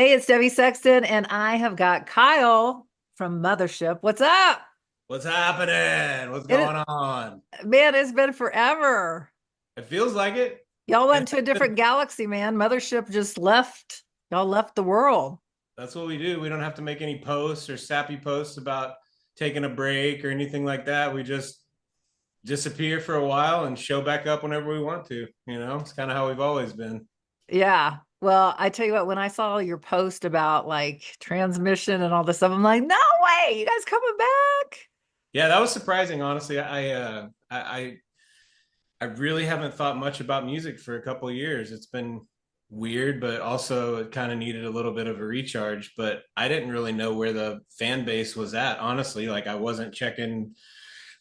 Hey, it's Debbie Sexton, and I have got Kyle from Mothership. What's up? What's happening? What's It, going on? man, it's been forever. It feels like it. Y'all It went to a has been. different galaxy, man. Mothership just left. Y'all left the world. That's what we do. We don't have to make any posts or sappy posts about taking a break or anything like that. We just disappear for a while and show back up whenever we want to. It's kind of how we've always been. Yeah. Well, I tell you what, when I saw your post about like transmission and all this stuff, I'm like, no way, you guys coming back? Yeah, that was surprising. Honestly, I really haven't thought much about music for a couple of years. It's been weird, but also it kind of needed a little bit of a recharge. But I didn't really know where the fan base was at, honestly. Like I wasn't checking,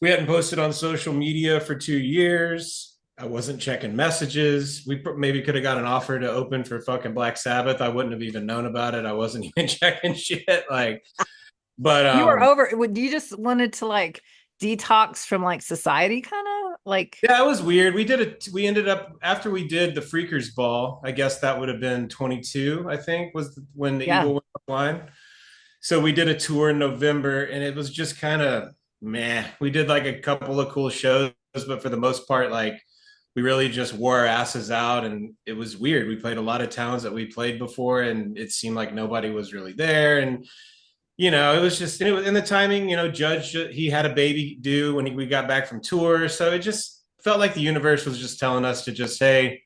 we hadn't posted on social media for 2 years. I wasn't checking messages. We maybe could have got an offer to open for fucking Black Sabbath. I wouldn't have even known about it. I wasn't even checking shit. But You were over. Would you just wanted to like detox from like society, kind of like, Yeah, it was weird. We ended up after we did the Freakers Ball. I guess that would have been 22, I think, when the yeah. Eagle went offline. So we did a tour in November and it was just kind of meh. We did like a couple of cool shows, but for the most part, like we really just wore our asses out and it was weird. We played a lot of towns that we played before and it seemed like nobody was really there. And it was just, and it was in the timing, Judge, he had a baby due when we got back from tour. So it just felt like the universe was just telling us to just, hey,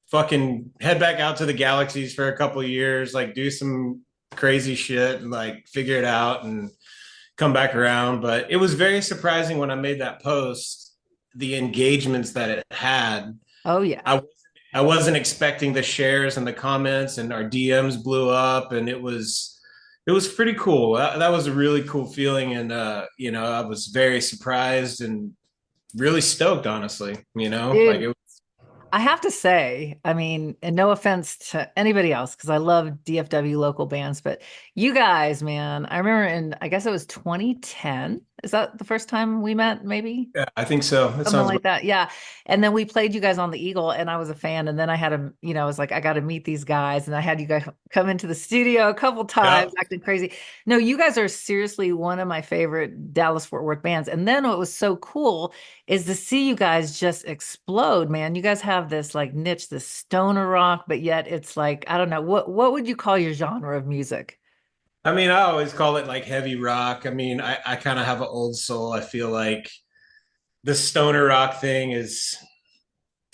fucking head back out to the galaxies for a couple of years, like do some crazy shit and like figure it out and come back around. But it was very surprising when I made that post, the engagements that it had. Oh yeah. I I wasn't expecting the shares and the comments, and our DMs blew up, and it was pretty cool. That was a really cool feeling, and I was very surprised and really stoked, honestly. Like Dude, it. I have to say, I mean, and no offense to anybody else, because I love DFW local bands, but you guys, man, I remember I guess it was 2010. Is that the first time we met, maybe? Yeah, I think so. That Something sounds like about. that. Yeah. And then we played you guys on the Eagle and I was a fan. And then I had I was like, I got to meet these guys. And I had you guys come into the studio a couple Yeah. times, acting crazy. No, you guys are seriously one of my favorite Dallas Fort Worth bands. And then what was so cool is to see you guys just explode, man. You guys have this like niche, this stoner rock, but yet it's like, I don't know, what would you call your genre of music? I mean, I always call it like heavy rock. I mean, I kind of have an old soul. I feel like the stoner rock thing is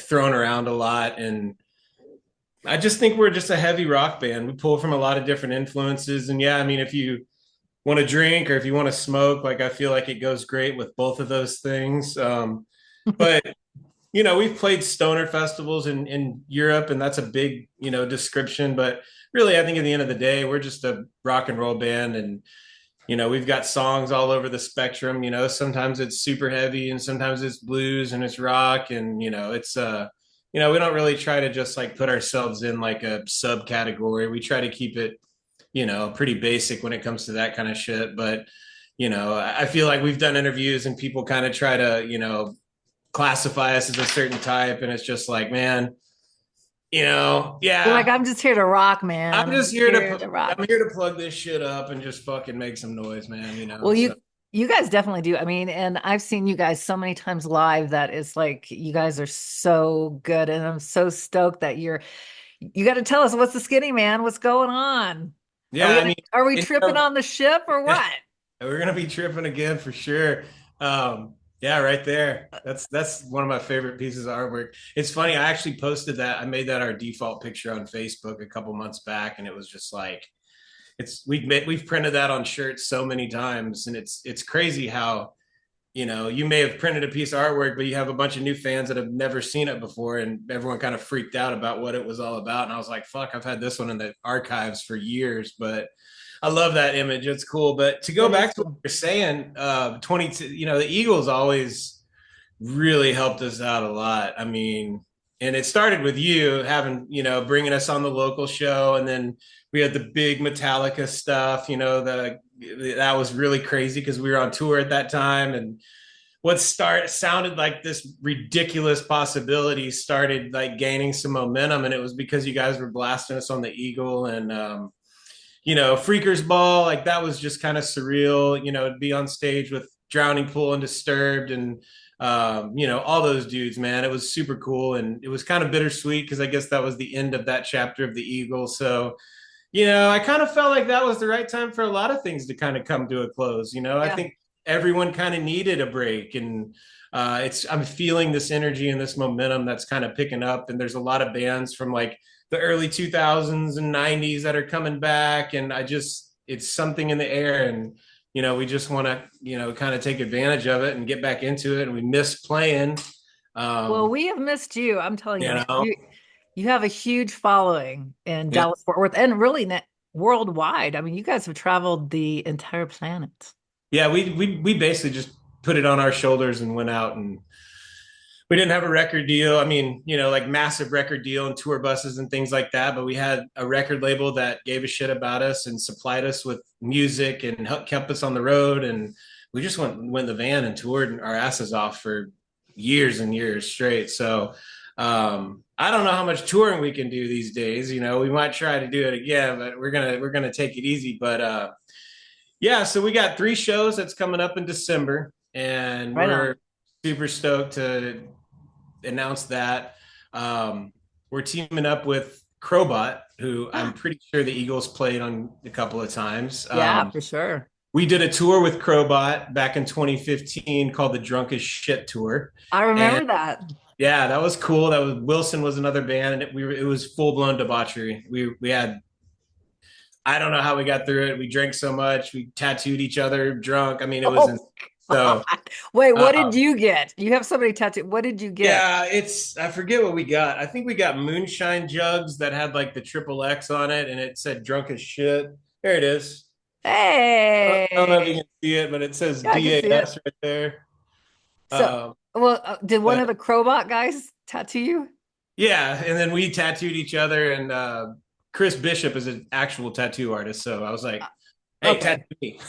thrown around a lot, and I just think we're just a heavy rock band. We pull from a lot of different influences. And yeah, I mean, if you want to drink or if you want to smoke, like I feel like it goes great with both of those things. But we've played stoner festivals in Europe, and that's a big, description. But really, I think at the end of the day, we're just a rock and roll band, and we've got songs all over the spectrum. Sometimes it's super heavy, and sometimes it's blues, and it's rock, and we don't really try to just like put ourselves in like a subcategory. We try to keep it, pretty basic when it comes to that kind of shit. But I feel like we've done interviews and people kind of try to, classify us as a certain type, and it's just like, man, You're like, yeah, I'm just here to rock, I'm man. I'm just just here to here to rock. I'm here to plug this shit up and just fucking make some noise, man. Well, So you guys definitely do. I mean, and I've seen you guys so many times live that it's like you guys are so good, and I'm so stoked that you got to tell us what's the skinny man, what's going on? yeah, I mean, Are we and, tripping on the ship or what? we're gonna be tripping again for sure. Yeah, right there. That's one of my favorite pieces of artwork. It's funny. I actually posted that. I made that our default picture on Facebook a couple months back, and it was just like we've printed that on shirts so many times, and it's crazy how you may have printed a piece of artwork, but you have a bunch of new fans that have never seen it before, and everyone kind of freaked out about what it was all about. And I was like, fuck, I've had this one in the archives for years, but I love that image. It's cool. But to go That is back to what cool. you're saying, 22, the Eagles always really helped us out a lot. I mean, and it started with you having, bringing us on the local show. And then we had the big Metallica stuff, that was really crazy because we were on tour at that time. And what sounded like this ridiculous possibility started like gaining some momentum, and it was because you guys were blasting us on the Eagle and Freakers Ball, like that was just kind of surreal, to be on stage with Drowning Pool and Disturbed and all those dudes, man. It was super cool and it was kind of bittersweet because I guess that was the end of that chapter of the Eagle. So, I kind of felt like that was the right time for a lot of things to kind of come to a close. I Yeah. think everyone kind of needed a break, and I'm feeling this energy and this momentum that's kind of picking up. And there's a lot of bands from like the early 2000s and 90s that are coming back, and it's something in the air, and we just want to kind of take advantage of it and get back into it, and we miss playing. Well, um we have missed you. I'm telling you, you man. know You have a huge following in yeah, Dallas Fort Worth and really worldwide. I mean, you guys have traveled the entire planet. yeah, we basically just put it on our shoulders and went out, and we didn't have a record deal. I mean, like massive record deal and tour buses and things like that. But we had a record label that gave a shit about us and supplied us with music and kept us on the road. And we just went in the van and toured our asses off for years and years straight. So I don't know how much touring we can do these days. We might try to do it again, but we're gonna take it easy. But yeah, so we got 3 shows that's coming up in December, and Right on. we're super stoked to announced that. We're teaming up with Crobot, who I'm pretty sure the Eagles played on a couple of times. Yeah, for sure. We did a tour with Crobot back in 2015 called the Drunk as Shit Tour. I And remember that. yeah, that was cool. That was Wilson was another band, and it was full blown debauchery. We had I don't know how we got through it. We drank so much. We tattooed each other drunk. I mean, it was Oh, so. God. Wait, what did Um, you get? You have somebody tattooed. What did you get? Yeah, I forget what we got. I think we got moonshine jugs that had like the triple X on it and it said drunk as shit. There it is. I don't know if you Hey, can see it, but it says yeah, I can see it. DAS right there. So, Um, well, did one of but the Crowbot guys tattoo you? yeah, and then we tattooed each other, and Chris Bishop is an actual tattoo artist. So I was like, hey, tattoo Okay. me.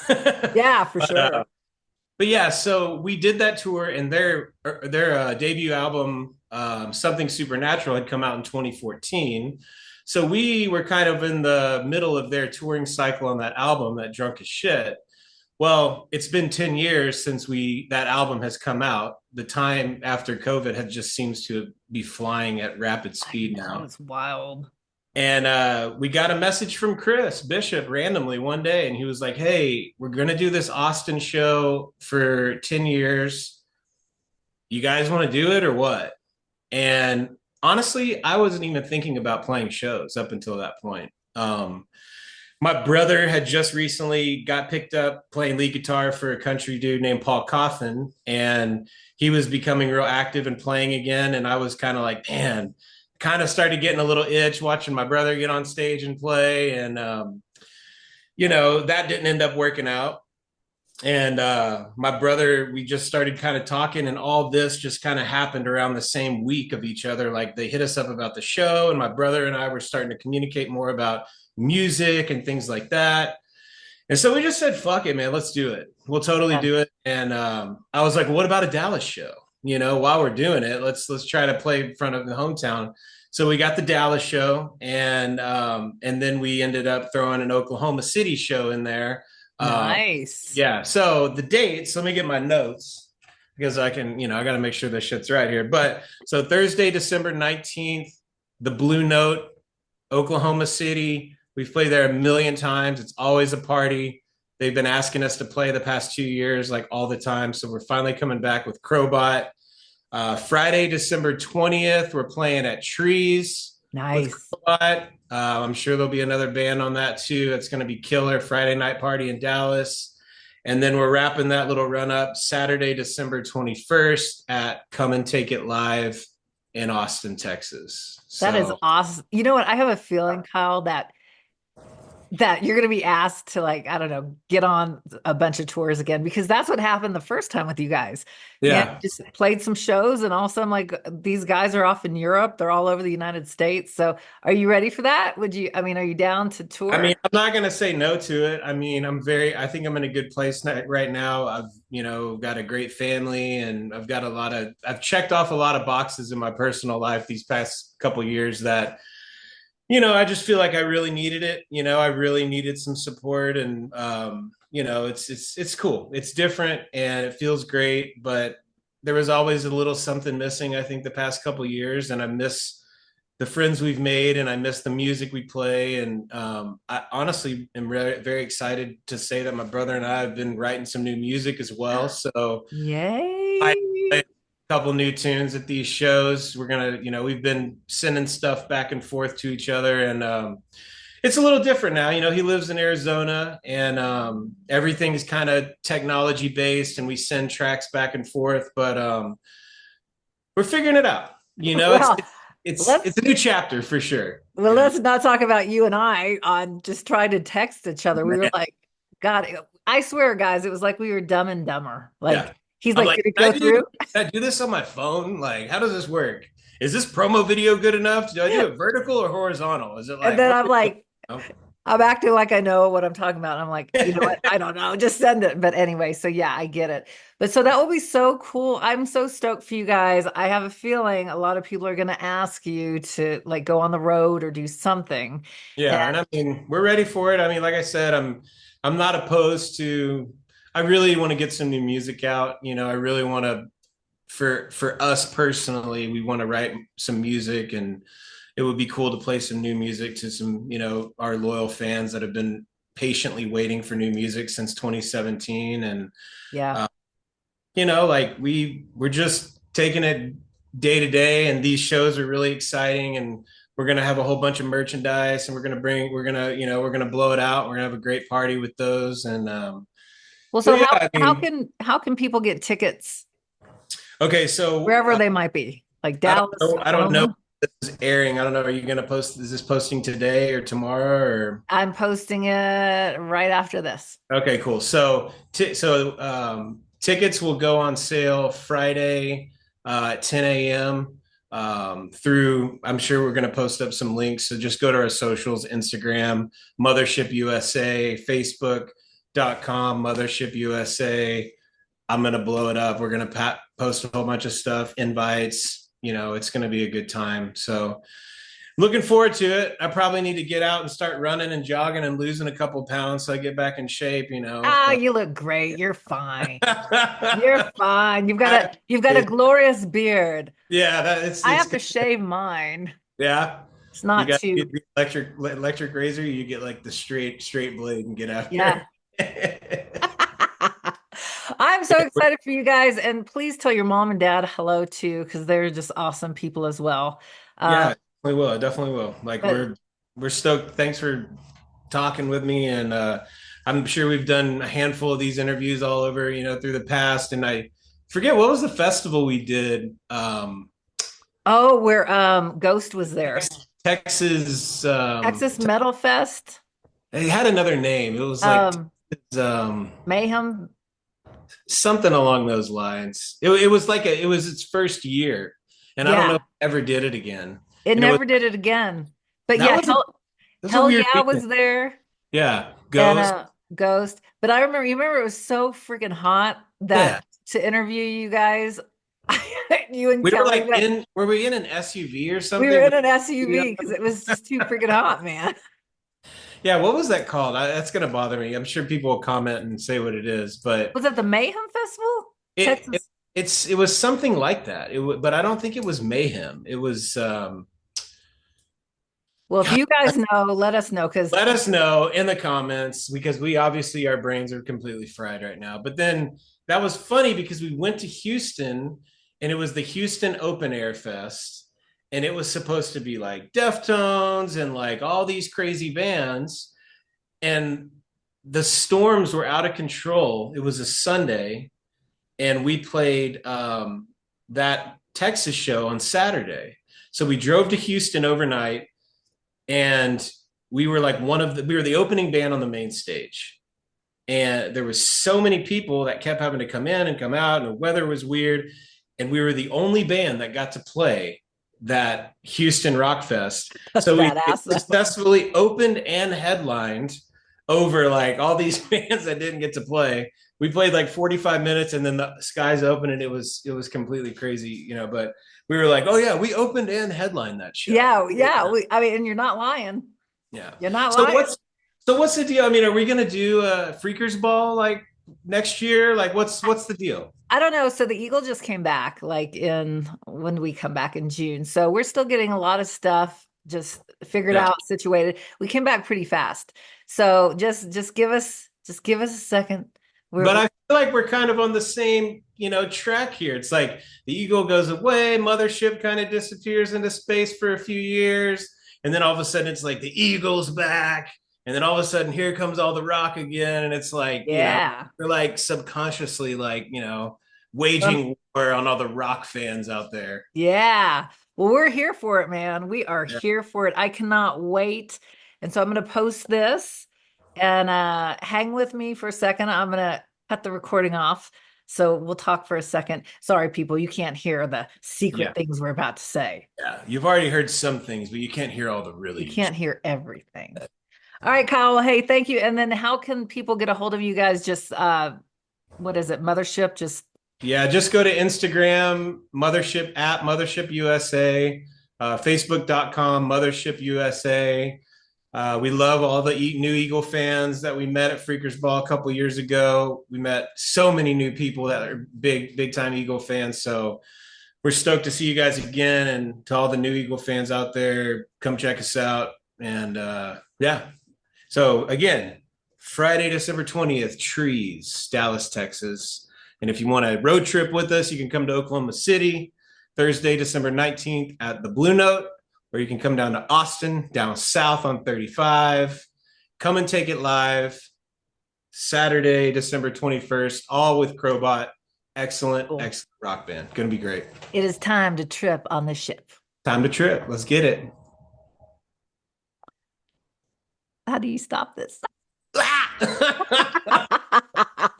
Yeah, for but sure. but yeah, so we did that tour, and their debut album, Something Supernatural, had come out in 2014. So we were kind of in the middle of their touring cycle on that album, that Drunk as Shit. Well, it's been 10 years since that album has come out. The time after COVID had just seems to be flying at rapid I speed know now. it's wild. And we got a message from Chris Bishop randomly one day, and he was like, "Hey, we're gonna do this Austin show for 10 years. You guys want to do it or what?" And honestly, I wasn't even thinking about playing shows up until that point. My brother had just recently got picked up playing lead guitar for a country dude named Paul Coffin, and he was becoming real active and playing again. And I was kind of like, man, kind of started getting a little itch watching my brother get on stage and play. And, that didn't end up working out. And my brother, we just started kind of talking, and all this just kind of happened around the same week of each other. Like they hit us up about the show, and my brother and I were starting to communicate more about music and things like that. And so we just said, fuck it, man, let's do it. We'll totally Yeah. do it. And I was like, what about a Dallas show? While we're doing it, let's try to play in front of the hometown. So we got the Dallas show, and then we ended up throwing an Oklahoma City show in there. Um, Nice. yeah. So the dates, let me get my notes because I can, I got to make sure this shit's right here. But so Thursday, December 19th, the Blue Note, Oklahoma City. We've played there a million times. It's always a party. They've been asking us to play the past 2 years, like all the time. So we're finally coming back with Crobot. Friday, December 20th, we're playing at Trees with Nice. Crobot. I'm sure there'll be another band on that too. It's going to be killer. Friday night party in Dallas. And then we're wrapping that little run up Saturday, December 21st at Come and Take It Live in Austin, Texas. That is So awesome. You know what? I have a feeling, Kyle, that that you're going to be asked to like, I don't know, get on a bunch of tours again because that's what happened the first time with you guys. Man, Yeah. just played some shows and also I'm like, these guys are off in Europe. They're all over the United States. So are you ready for that? I mean, are you down to I tour? mean, I'm not going to say no to it. I mean, I think I'm in a good place right now. I've, got a great family and I've checked off a lot of boxes in my personal life these past couple years that, I just feel like I really needed it. I really needed some support and, it's cool. It's different and it feels great, but there was always a little something missing, I think, the past couple years. And I miss the friends we've made and I miss the music we play. And I honestly am very excited to say that my brother and I have been writing some new music as well. So I play Yay. a couple new tunes at these shows. We're going to, we've been sending stuff back and forth to each other. And it's a little different now. He lives in Arizona and everything's kind of technology based and we send tracks back and forth. But we're figuring it out. It's Well, it's let's a new chapter for sure. well, let's not talk about you and I on just trying to text each other. We were like, God, I swear, guys, it was like we were dumb and dumber. Yeah. Like he's I'm like, like, did it can go I do, through? can I do this on my phone? Like, how does this work? Is this promo video good enough? Do I do it vertical or horizontal? Is it And like then what? I'm like, Oh, I'm acting like I know what I'm talking about. I'm like, you know what? I don't know. Just send it. But anyway, so yeah, I get it. But so that will be so cool. I'm so stoked for you guys. I have a feeling a lot of people are going to ask you to like go on the road or do something. And yeah, and I mean, we're ready for it. I mean, like I said, I'm not opposed to. I really want to get some new music out. I really want to for us personally, we want to write some music and it would be cool to play some new music to some, our loyal fans that have been patiently waiting for new music since 2017. And, yeah, uh, like we're just taking it day to day and these shows are really exciting and we're going to have a whole bunch of merchandise and we're going to blow it out. We're going to have a great party with those. And, well, so so yeah, how I how mean, can how can people get tickets okay. So wherever they might be, like I don't Dallas, know. I don't know Oklahoma? if this is airing. I don't know. Are you going to post? Is this posting today or tomorrow? Or I'm posting it right after this. okay, cool. So tickets will go on sale Friday at 10 a.m. Through. I'm sure we're going to post up some links. So just go to our socials: Instagram, Mothership USA, Facebook.com, Mothership USA. I'm gonna blow it up. We're gonna post a whole bunch of stuff, invites. It's gonna be a good time. So looking forward to it. I probably need to get out and start running and jogging and losing a couple pounds so I get back in shape. Ah, But you look great. You're fine. You're I, fine. You've got a glorious beard. yeah, that I it's have to shave mine. yeah. It's You not got to get too, the electric razor. You get like the straight blade and get after yeah. it. I'm so excited for you guys. And please tell your mom and dad hello too, because they're just awesome people as well. Yeah, definitely will. I definitely will. Like But we're stoked. Thanks for talking with me, and I'm sure we've done a handful of these interviews all over, through the past. And I forget what was the festival we did. oh, where Ghost was there. Texas. Texas Metal Fest, It had another name. It was like um, um, Mayhem. something along those lines. It was like it was its first year, and I don't know Yeah, if it ever did it again. it And it was never did it again. But that yeah, was a Hell weird Yeah weekend. was there. Yeah, And Ghost. Ghost. But I remember, you remember it was so freaking hot that Yeah. to interview you guys, you and We were Kelly like went, were we in an SUV or we were something? in an SUV because it was just too freaking hot, man. Yeah, what was that called? That's gonna bother me. I'm sure people will comment and say what it is, but Was it the Mayhem Festival? it, it Texas. it was something like that. But I don't think it was mayhem. It was Well, if God, you guys know, let us know because let us know in the comments because we obviously our brains are completely fried right now. But then that was funny because we went to Houston and it was the Houston Open Air Fest and it was supposed to be like Deftones and like all these crazy bands and the storms were out of control. It was a Sunday and we played that Texas show on Saturday. So we drove to Houston overnight and we were like we were the opening band on the main stage. And there was so many people that kept having to come in and come out, and the weather was weird. And we were the only band that got to play that Houston Rock Fest. That's So we badass though. successfully opened and headlined over like all these bands that didn't get to play. We played like 45 minutes and then the skies opened and it was completely crazy, but we were like, oh yeah, we opened and headlined that show. Yeah, yeah. I mean, and you're not lying. Yeah. You're not So lying. what's the deal? I mean, are we gonna do a Freakers Ball like next year? Like what's the deal? I don't know. So the Eagle just came back, like in when we come back in June. So we're still getting a lot of stuff just figured Yeah. out, situated. We came back pretty fast. So just give us a second. But I We're feel like we're kind of on the same, track here. It's like the Eagle goes away, Mothership kind of disappears into space for a few years, and then all of a sudden it's like the Eagle's back, and then all of a sudden here comes all the rock again, and it's like, yeah. we're like subconsciously like, Um, waging war on all the rock fans out there. yeah. Well, we're here for it, man. We are Yeah. here for it. I cannot wait. And so I'm going to post this and hang with me for a second. I'm going to cut the recording off. So we'll talk for a second. Sorry, people, you can't hear the secret Yeah. things we're about to say. Yeah. You've already heard some things, but you can't hear all the You really. can't hear everything. All right, Kyle. Well, hey, thank you. And then how can people get a hold of you guys? Just what is it? Mothership? Just Yeah, just go to Instagram, Mothership at Mothership USA, Facebook.com, Mothership USA. We love all the new Eagle fans that we met at Freakers Ball a couple years ago. We met so many new people that are big time Eagle fans. So we're stoked to see you guys again. And to all the new Eagle fans out there, come check us out. And yeah. So again, Friday, December 20th, Trees, Dallas, Texas. And if you want a road trip with us, you can come to Oklahoma City Thursday, December 19th at the Blue Note, or you can come down to Austin, down south on 35. Come and take it live Saturday, December 21st, all with Crobot. Excellent, cool. excellent rock band. Going to be great. It is time to trip on the ship. Time to trip. Let's get it. How do you stop this?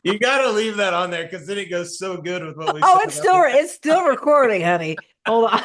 You got to leave that on there because then it goes so good with what we Oh, said. it's still recording, honey. Hold on.